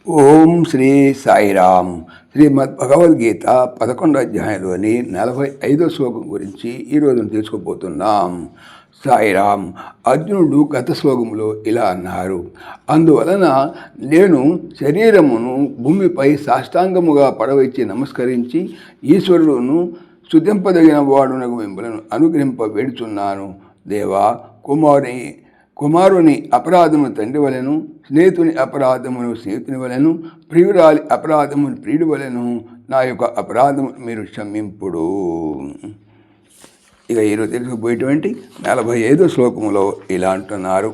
ఓం శ్రీ సాయిరామ్. శ్రీమద్ భగవద్గీత 11వ అధ్యాయంలోని 45వ శ్లోకం గురించి ఈరోజు తెలుసుకోబోతున్నాం. సాయిరామ్. అర్జునుడు గత శ్లోకంలో ఇలా అన్నారు: అందువలన నేను శరీరమును భూమిపై సాష్టాంగముగా పడవచ్చి నమస్కరించి ఈశ్వరుడును స్తుతింపదగిన వాడునకు మిమ్మలను అనుగ్రహింప వేడుచున్నాను. దేవా, కుమారుని అపరాధమును తండ్రి వలెను, స్నేహితుని అపరాధమును స్నేహితుని వలెను, ప్రియురాలి అపరాధమును ప్రియుడి వలెను నా యొక్క అపరాధము మీరు క్షమింపుడు. ఇక ఈరోజు తెలుసుకుపోయేటువంటి 45వ శ్లోకములో ఇలా అంటున్నారు: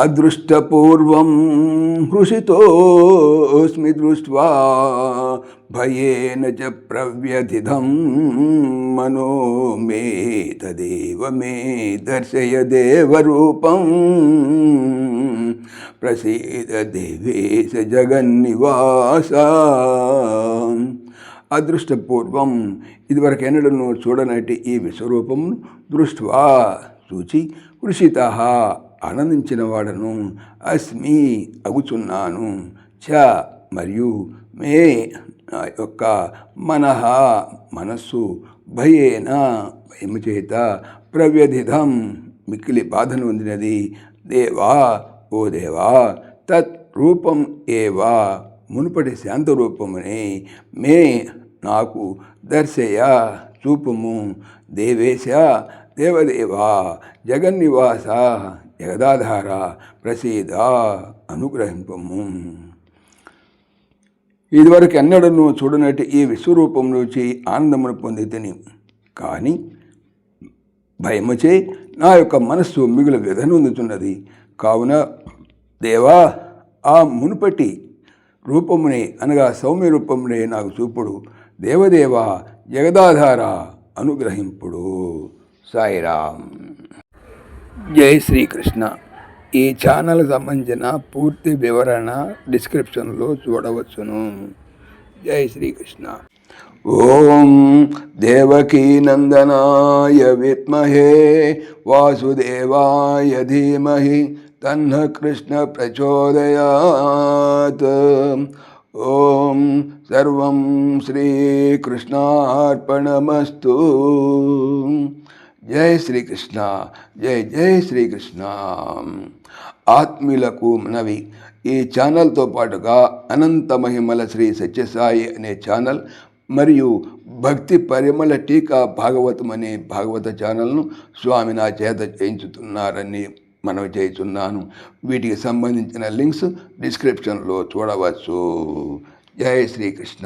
అదృష్టపూర్వం హృషితోస్మి దృష్ట్వా భయేన చ ప్రవ్యథితం మనో మే తదేవ మే దర్శయ దేవరూపం ప్రసీద దేవేశ జగన్నివాస. అదృష్టపూర్వం, ఇదివరకు ఎన్నడను చూడనట్టి ఈ విశ్వరూపమును దృష్ట్వా చూచి, హృషిత ఆనందించిన వాడను, అస్మి అగుచున్నాను, చ మరియు మే నా యొక్క మనః మనస్సు, భయేన భయము చేత, ప్రవ్యధితం మిక్కిలి బాధను పొందినది, దేవా ఓ దేవా, తత్ రూపం ఏవా మునుపటి శాంత రూపమునే, మే నాకు, దర్శయ చూపుము, దేవేశ దేవదేవా, జగన్నివాస జగదాధార, ప్రసీద అనుగ్రహింపము. ఇదివరకు ఎన్నడను చూడనట్టు ఈ విశ్వరూపం నుంచి ఆనందమును పొంది తిని, కానీ భయముచే నా యొక్క మనస్సు మిగులు వ్యధనొందుతున్నది. కావున దేవా, ఆ మునుపటి రూపమునే అనగా సౌమ్య రూపమునే నాకు చూపుడు, దేవదేవ జగదాధార అనుగ్రహింపుడు. సాయిరామ్. జై శ్రీకృష్ణ. ఈ ఛానల్ సంబంధించిన పూర్తి వివరణ డిస్క్రిప్షన్లో చూడవచ్చును. జై శ్రీకృష్ణ. ఓం దేవకీ నందనాయ విద్మహే వాసుదేవాయ ధీమహి తన్న కృష్ణ ప్రచోదయాత్. ఓం సర్వం శ్రీకృష్ణార్పణమస్తు. జై శ్రీకృష్ణ. జై జై శ్రీకృష్ణ. ఆత్మీయులకు మనవి, ఈ ఛానల్తో పాటుగా అనంత మహిమల శ్రీ సత్యసాయి అనే ఛానల్ మరియు భక్తి పరిమళ టీకా భాగవతం అనే భాగవత ఛానల్ను స్వామి నా చేత చేయించుతున్నారని మనవి చేస్తున్నాను. వీటికి సంబంధించిన లింక్స్ డిస్క్రిప్షన్లో చూడవచ్చు. జై శ్రీకృష్ణ.